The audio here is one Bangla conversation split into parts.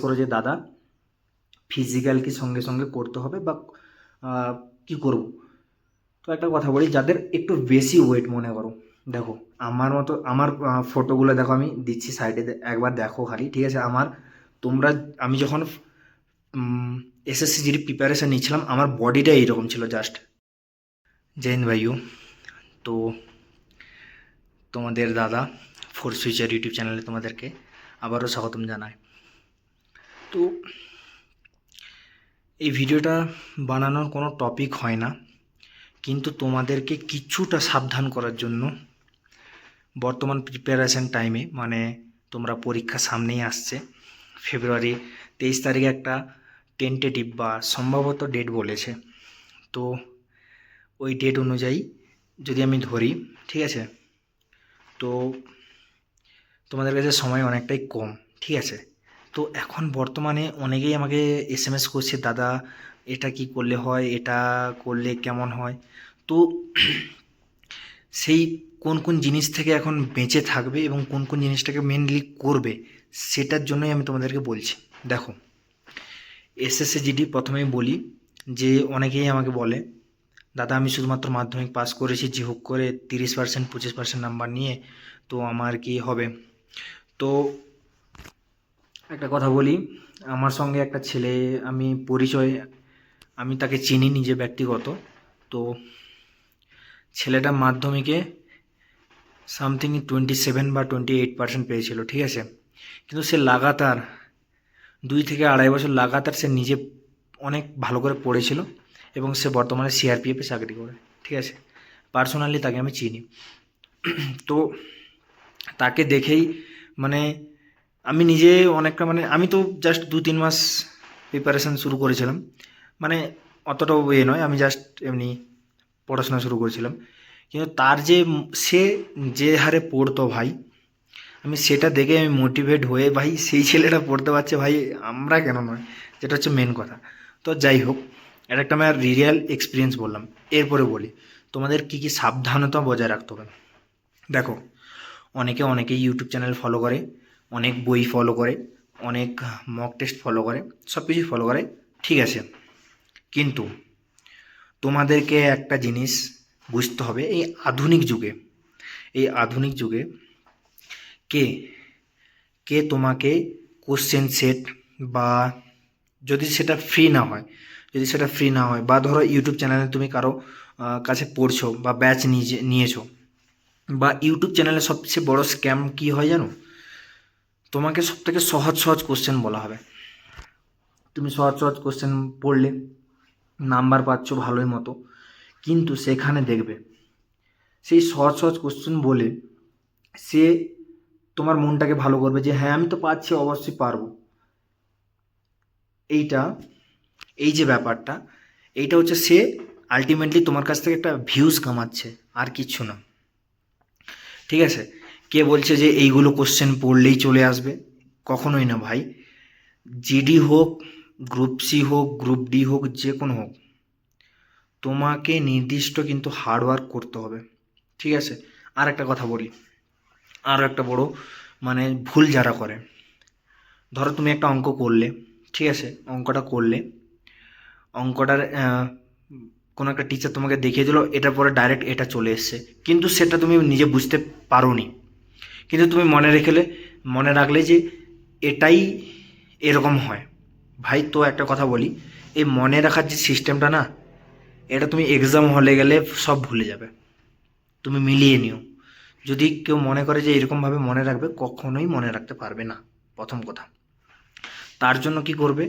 করো যে দাদা ফিজিক্যাল কি সঙ্গে সঙ্গে করতে হবে বা কি করব। তো একটা কথা বলি, যাদের একটু বেশি ওয়েট মনে করো, দেখো আমার মতো আমার ফটোগুলো দেখো, আমি দিচ্ছি সাইডে, একবার দেখো খালি, ঠিক আছে? তোমরা আমি যখন এসএসসি জিডি প্রিপারেশান নিচ্ছিলাম, আমার বডিটা এইরকম ছিল জাস্ট। জৈন ভাইউ, তো তোমাদের দাদা ফোর্স ফিউচার ইউটিউব চ্যানেলে তোমাদেরকে আবারও স্বাগতম জানাই। তো এই ভিডিওটা বানানোর কোনো টপিক হয় না, কিন্তু তোমাদেরকে কিছুটা সাবধান করার জন্য বর্তমান প্রিপারেশান টাইমে, মানে তোমরা পরীক্ষা সামনেই আসছে, ফেব্রুয়ারি 23 তারিখে একটা টেন্টেটিভ বা সম্ভবত ডেট বলেছে। তো ওই ডেট অনুযায়ী যদি আমি ধরি, ঠিক আছে, তো তোমাদের কাছে সময় অনেকটাই কম, ঠিক আছে? তো এখন বর্তমানে অনেকেই আমাকে এসএমএস করছে, দাদা এটা কি করলে হয়, এটা করলে কেমন হয়। তো সেই কোন কোন জিনিস থেকে এখন বেঁচে থাকবে এবং কোন কোন জিনিসটাকে মেনলি করবে, সেটার জন্যই আমি তোমাদেরকে বলছি। দেখো, এসএসসি জিডি প্রথমেই বলি যে অনেকেই আমাকে বলে, দাদা আমি শুধুমাত্র মাধ্যমিক পাস করেছি, যে হোক করে 30% 25% নাম্বার নিয়ে, তো আমার কি হবে? তো একটা কথা বলি, আমার সঙ্গে একটা ছেলে আমি তাকে চিনি নিজে ব্যক্তিগত। তো ছেলেটা মাধ্যমিকে সামথিং 27 বা 28% পেয়েছিল, ঠিক আছে? কিন্তু সে লাগাতার 2 থেকে আড়াই বছর লাগাতার সে নিজে অনেক ভালো করে পড়েছিল এবং সে বর্তমানে সিআরপিএফে চাকরি করে, ঠিক আছে? পার্সোনালি তাকে আমি চিনি। তো তাকে দেখেই মানে আমি নিজে অনেকটা, মানে আমি তো জাস্ট 2-3 মাস প্রিপারেশান শুরু করেছিলাম, মানে অতটাও নয়, আমি জাস্ট এমনি পড়াশোনা শুরু করেছিলাম। কিন্তু সে যে হারে পড়তো ভাই, আমি সেটা দেখে আমি মোটিভেট হয়ে, ভাই সেই ছেলেটা পড়তে পারছে, ভাই আমরা কেন নয়, যেটা হচ্ছে মেন কথা। তো যাই হোক, এটা একটা আমার রিয়েল এক্সপিরিয়েন্স বললাম। এরপরে বলি তোমাদের কী কী সাবধানতা বজায় রাখতে হবে। দেখো, অনেকেই ইউটিউব চ্যানেল ফলো করে, অনেক বই ফলো করে, অনেক মক টেস্ট ফলো করে, সব কিছুই ফলো করে, ঠিক আছে? কিন্তু তোমাদেরকে একটা জিনিস বুঝতে হবে, এই আধুনিক যুগে কে কে তোমাকে কোশ্চেন সেট, বা যদি সেটা ফ্রি না হয় বা ধরো ইউটিউব চ্যানেলে তুমি কারো কাছে পড়ছো বা ব্যাচ নিয়েছো, বা ইউটিউব চ্যানেলে সবচেয়ে বড় স্ক্যাম কী হয় জানো? তোমাকে সবথেকে সহজ সহজ কোশ্চেন বলা হবে, তুমি সহজ সহজ কোশ্চেন পড়লে নাম্বার পাচ্ছ ভালোই মতো, কিন্তু সেখানে দেখবে সেই সহজ সহজ কোশ্চেন বলে সে তোমার মনটাকে ভালো করবে যে হ্যাঁ আমি তো পাচ্ছি, অবশ্যই পারবো। এইটা এই যে ব্যাপারটা, এইটা হচ্ছে সে আলটিমেটলি তোমার কাছ থেকে একটা ভিউজ কামাচ্ছে, আর কিচ্ছু না, ঠিক আছে? কে বলছে যে এইগুলো কোশ্চেন পড়লেই চলে আসবে? কখনোই না ভাই। জিডি হোক, গ্রুপ সি হোক, গ্রুপ ডি হোক, যে কোনো হোক, তোমাকে নির্দিষ্ট কিন্তু হার্ডওয়ার্ক করতে হবে, ঠিক আছে? আর একটা কথা বলি, আরও একটা বড় মানে ভুল যারা করে, ধরো তুমি একটা অঙ্ক করলে, ঠিক আছে? অঙ্কটার কোনো একটা টিচার তোমাকে দেখিয়ে দিল, এটার পরে ডাইরেক্ট এটা চলে এসছে, কিন্তু সেটা তুমি নিজে বুঝতে পারোনি, কিন্তু তুমি মনে রাখলে যে এটাই এরকম হয়। ভাই তো একটা কথা বলি, এই মনে রাখার যে সিস্টেমটা না, এটা তুমি এক্সাম হলে গেলে সব ভুলে যাবে। তুমি মিলিয়ে নিও, যদি কেউ মনে করে যে এরকমভাবে মনে রাখবে, কখনোই মনে রাখতে পারবে না, প্রথম কথা। তার জন্য কি করবে,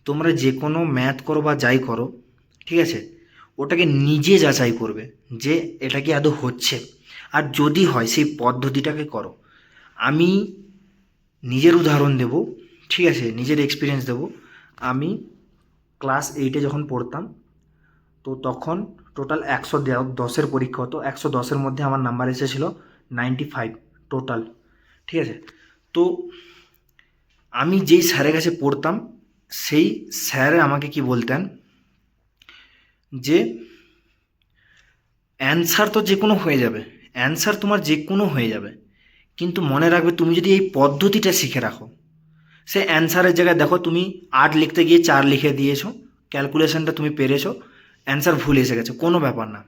তোমরা যে কোনো ম্যাথ করো বা যাই করো, ঠিক আছে, ওটাকে নিজে যাচাই করবে যে এটা কি আদৌ হচ্ছে, আর যদি হয় সেই পদ্ধতিটাকে করো। আমি নিজের উদাহরণ দেব, ঠিক আছে, নিজের এক্সপিরিয়েন্স দেব। আমি ক্লাস 8-এ যখন পড়তাম, তো তখন টোটাল 110-এর পরীক্ষা হতো, 110-এর মধ্যে আমার নাম্বার এসেছিলো 95 টোটাল, ঠিক আছে? তো আমি যেই স্যারের কাছে পড়তাম, সেই স্যার আমাকে কি বলতেন যে অ্যান্সার তো যে কোনো হয়ে যাবে, অ্যান্সার তোমার যে কোনো হয়ে যাবে, কিন্তু মনে রাখবে তুমি যদি এই পদ্ধতিটা শিখে রাখো, সে অ্যান্সারের জায়গায় দেখো তুমি 8 লিখতে গিয়ে 4 লিখে দিয়েছো, ক্যালকুলেশনটা তুমি পেরেছো, অ্যান্সার ভুল এসে গেছে, কোনো ব্যাপার না।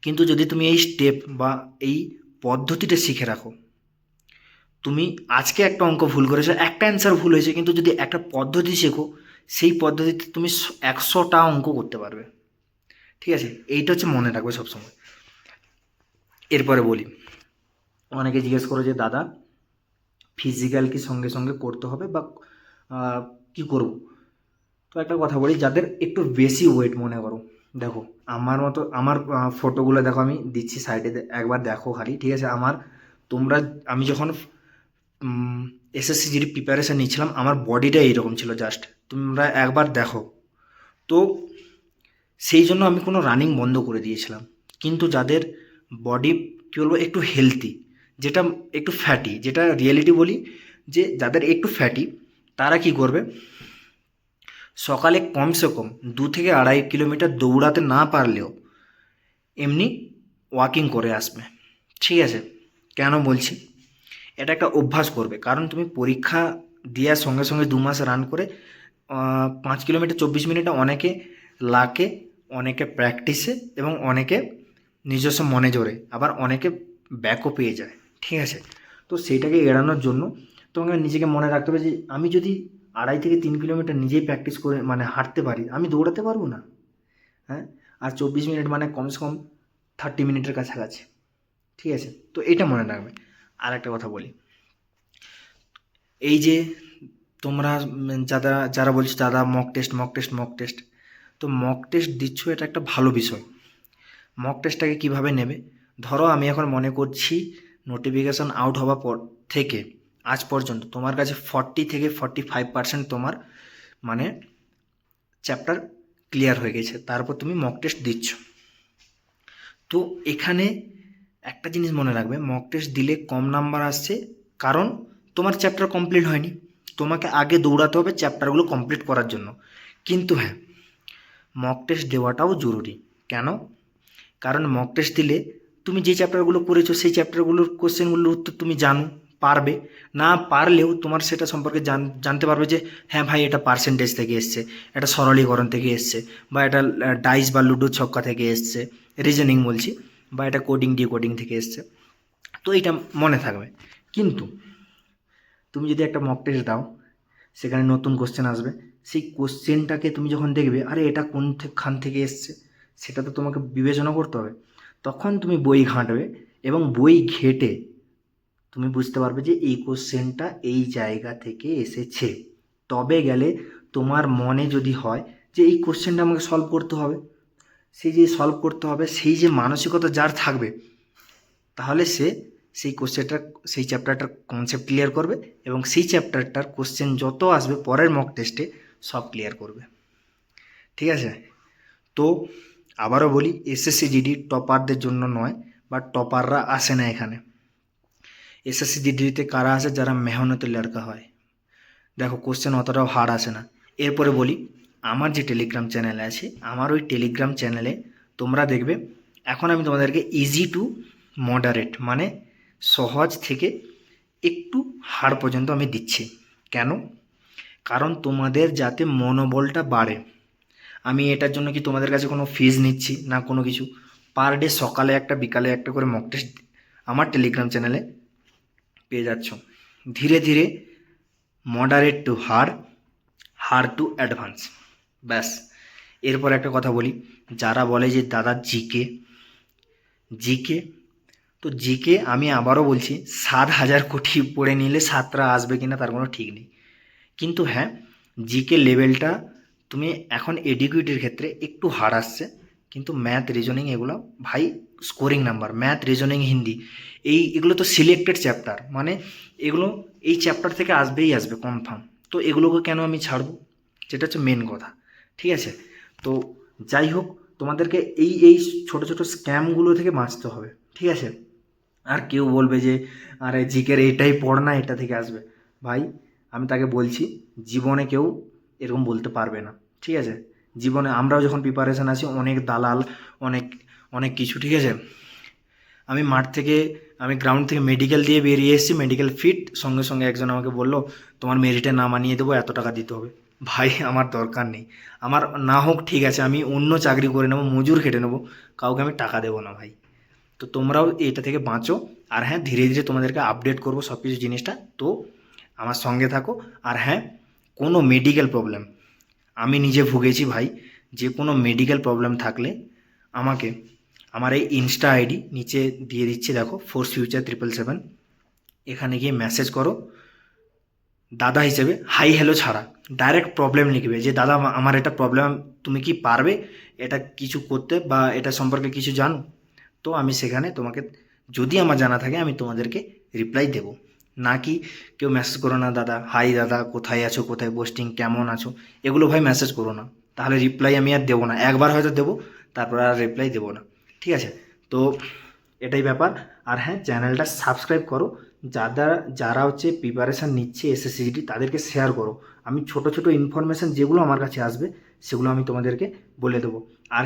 কিন্তু যদি তুমি এই স্টেপ বা এই পদ্ধতিটা শিখে রাখো, তুমি আজকে একটা অঙ্ক ভুল করেছো, একটা অ্যান্সার ভুল হয়েছে, কিন্তু যদি একটা পদ্ধতি শেখো, সেই পদ্ধতিতে তুমি 100টা অঙ্ক করতে পারবে। ঠিক আছে, এইটা হচ্ছে মনে রাখবে সবসময়। এরপরে বলি, অনেকে জিজ্ঞেস করো যে দাদা ফিজিক্যাল কি সঙ্গে সঙ্গে করতে হবে বা কি করব? তো একটা কথা বলি, যাদের একটু বেশি ওয়েট মনে করো, দেখো আমার মতো, আমার ফটোগুলো দেখো আমি দিচ্ছি সাইডে, একবার দেখো খালি, ঠিক আছে? তোমরা, আমি যখন এসএসসি জিডি প্রিপারেশান নিচ্ছিলাম, আমার বডিটা এইরকম ছিল, জাস্ট তোমরা একবার দেখো। তো সেই জন্য আমি কোনো রানিং বন্ধ করে দিয়েছিলাম। কিন্তু যাদের বডি কী বলবো একটু হেলদি, যেটা একটু ফ্যাটি, যেটা রিয়েলিটি বলি, যে যাদের একটু ফ্যাটি, তারা কি করবে, সকালে কমসে কম 2 থেকে 2.5 কিলোমিটার দৌড়াতে না পারলেও এমনি ওয়াকিং করে আসবে। ঠিক আছে, কেন বলছি? এটা একটা অভ্যাস করবে, কারণ তুমি পরীক্ষা দেওয়ার সঙ্গে সঙ্গে 2 মাস রান করে 5 কিলোমিটার 24 মিনিটে অনেকে লাকে, অনেকে প্র্যাকটিসে এবং অনেকে নিজস্ব মনে জোরে, আবার অনেকে ব্যাকও পেয়ে যায়। ঠিক আছে, তো সেইটাকে এড়ানোর জন্য তোমাকে নিজেকে মনে রাখতে হবে যে আমি যদি 2.5 থেকে 3 কিলোমিটার নিজেই প্র্যাকটিস করে মানে হাঁটতে পারি, আমি দৌড়াতে পারবো না? হ্যাঁ, আর 24 মিনিট মানে কমসে কম 30 মিনিটের কাছাকাছি। ঠিক আছে, তো এটা মনে রাখবে। আর একটা কথা বলি, এই যে তোমরা যারা যারা বলছো দাদা mock test mock test mock test, তো মক টেস্ট দিচ্ছ, এটা একটা ভালো বিষয়। মক টেস্টটাকে কীভাবে নেবে, ধরো আমি এখন মনে করছি নোটিফিকেশান আউট হওয়ার পর থেকে আজ পর্যন্ত তোমার কাছে 40 থেকে 45% তোমার মানে চ্যাপ্টার ক্লিয়ার হয়ে গেছে, তারপর তুমি মক টেস্ট দিচ্ছ। তো এখানে একটা জিনিস মনে রাখবে, মক টেস্ট দিলে কম নাম্বার আসছে কারণ তোমার চ্যাপ্টার কমপ্লিট হয়নি, তোমাকে আগে দৌড়াতে হবে চ্যাপ্টারগুলো কমপ্লিট করার জন্য। কিন্তু হ্যাঁ, মক টেস্ট দেওয়াটাও জরুরি। কেন? কারণ মক টেস্ট দিলে তুমি যে চ্যাপ্টারগুলো করেছো সেই চ্যাপ্টারগুলোর কোশ্চেনগুলোর উত্তর তুমি জানো, পারবে। না পারলেও তোমার সেটা সম্পর্কে জানতে পারবে যে হ্যাঁ ভাই এটা পার্সেন্টেজ থেকে এসছে, এটা সরলীকরণ থেকে এসছে, বা এটা ডাইস বা লুডো ছক্কা থেকে এসছে, রিজনিং বলছি, বা এটা কোডিং ডিকোডিং থেকে এসছে। তো এটা মনে থাকবে। কিন্তু তুমি যদি একটা মক টেস্ট দাও, সেখানে নতুন কোশ্চেন আসবে, সেই কোশ্চেনটাকে তুমি যখন দেখবে আরে এটা খান থেকে এসছে, সেটা তো তোমাকে বিবেচনা করতে হবে। তখন তুমি বই ঘাঁটবে এবং বই ঘেঁটে তুমি বুঝতে পারবে যে এই কোশ্চেনটা এই জায়গা থেকে এসেছে। তবে গেলে তোমার মনে যদি হয় যে এই কোশ্চেনটা আমাকে সলভ করতে হবে, সেই যে সলভ করতে হবে সেই যে মানসিকতা যার থাকবে, তাহলে সে সেই চ্যাপ্টারটার কনসেপ্ট ক্লিয়ার করবে এবং সেই চ্যাপ্টারটার কোশ্চেন যত আসবে পরের মক টেস্টে সব ক্লিয়ার করবে। ঠিক আছে, তো আবারও বলি, এসএসসি জিডি টপারদের জন্য নয়, বা টপাররা আসে না এখানে। এসএসসি জিডিতে কারা আসে? যারা মেহনতের লড়কা হয়। দেখো কোশ্চেন অতটাও হার্ড আসে না। এরপরে বলি, আমার যে টেলিগ্রাম চ্যানেল আছে, আমার ওই টেলিগ্রাম চ্যানেলে তোমরা দেখবে এখন আমি তোমাদেরকে ইজি টু মডারেট মানে সহজ থেকে একটু হার্ড পর্যন্ত আমি দিচ্ছি। কেন? কারণ তোমাদের যাতে মনোবলটা বাড়ে। আমি এটার জন্য কি তোমাদের কাছে কোনো ফিজ নিচ্ছি না কোনো কিছু। পার ডে সকালে একটা বিকালে একটা করে মক টেস্ট আমার টেলিগ্রাম চ্যানেলে পেয়ে যাচ্ছ। ধীরে ধীরে moderate two hard, hard to advance, ব্যাস। এরপর একটা কথা বলি, যারা বলে যে দাদা জিকে জিকে, তো জিকে আমি আবারও বলছি 7,000 কোটি পড়ে নিলে 7টা আসবে কিনা তার কোনো ঠিক নেই। কিন্তু হ্যাঁ, জিকে লেভেলটা তুমি এখন এডুকেটের ক্ষেত্রে একটু হার্ড আসছে, কিন্তু ম্যাথ রিজনিং এগুলো ভাই scoring number. Math reasoning Hindi এগুলো তো সিলেক্টেড চ্যাপ্টার, মানে এগুলো এই চ্যাপ্টার থেকে আসবেই আসবে কনফার্ম। তো এগুলোকে কেন আমি ছাড়বো, যেটা হচ্ছে মেন কথা। ঠিক আছে, তো যাই হোক, তোমাদেরকে এই ছোটো ছোটো স্ক্যামগুলো থেকে বাঁচতে হবে। ঠিক আছে, আর কেউ বলবে যে আরে জিকের এটাই পড় না এটা থেকে আসবে, ভাই আমি তাকে বলছি জীবনে কেউ এরকম বলতে পারবে না। ঠিক আছে, জীবনে আমরাও যখন প্রিপারেশান আছি অনেক দালাল, অনেক অনেক কিছু, ঠিক আছে। আমি মাঠ থেকে আমি গ্রাউন্ড থেকে মেডিকেল দিয়ে বেরিয়ে এসেছি, মেডিকেল ফিট, সঙ্গে সঙ্গে একজন আমাকে বললো তোমার মেরিটে নাম আনিয়ে দেবো, এত টাকা দিতে হবে। ভাই আমার দরকার নেই, আমার না হোক ঠিক আছে, আমি অন্য চাকরি করে নেবো, মজুর খেটে নেবো, কাউকে আমি টাকা দেবো না ভাই। তো তোমরাও এটা থেকে বাঁচো। আর হ্যাঁ, ধীরে ধীরে তোমাদেরকে আপডেট করবো সব কিছু জিনিসটা, তো আমার সঙ্গে থাকো। আর হ্যাঁ, কোনো মেডিকেল প্রবলেম, আমি নিজে ভুগেছি ভাই, যে কোনো মেডিকেল প্রবলেম থাকলে আমাকে আমার এই ইনস্টা আইডি নিচে দিয়ে দিচ্ছি, দেখো, ফোর্স ফিউচার 777, এখানে গিয়ে মেসেজ করো দাদা হিসেবে, হাই হ্যালো ছাড়া, ডাইরেক্ট প্রবলেম লিখবে যে দাদা আমার এটা প্রবলেম, তুমি কি পারবে এটা কিছু করতে বা এটা সম্পর্কে কিছু জানো? তো আমি সেখানে তোমাকে, যদি আমার জানা থাকে, আমি তোমাদেরকে রিপ্লাই দেব। না কি কেউ মেসেজ করো না দাদা, হাই দাদা কোথায় আছো, কোথায় পোস্টিং, কেমন আছো, এগুলো ভাই মেসেজ করো না, তাহলে রিপ্লাই আমি আর দেবো না, একবার হয়তো দেবো, তারপর আর রিপ্লাই দেবো না, ঠিক আছে? তো এটাই ব্যাপার। আর হ্যাঁ, চ্যানেলটা সাবস্ক্রাইব করো, যারা হচ্ছে প্রিপারেশান নিচ্ছে এসএসসিজিডি, তাদেরকে শেয়ার করো। আমি ছোট ছোট ইনফরমেশান যেগুলো আমার কাছে আসবে সেগুলো আমি তোমাদেরকে বলে দেবো। আর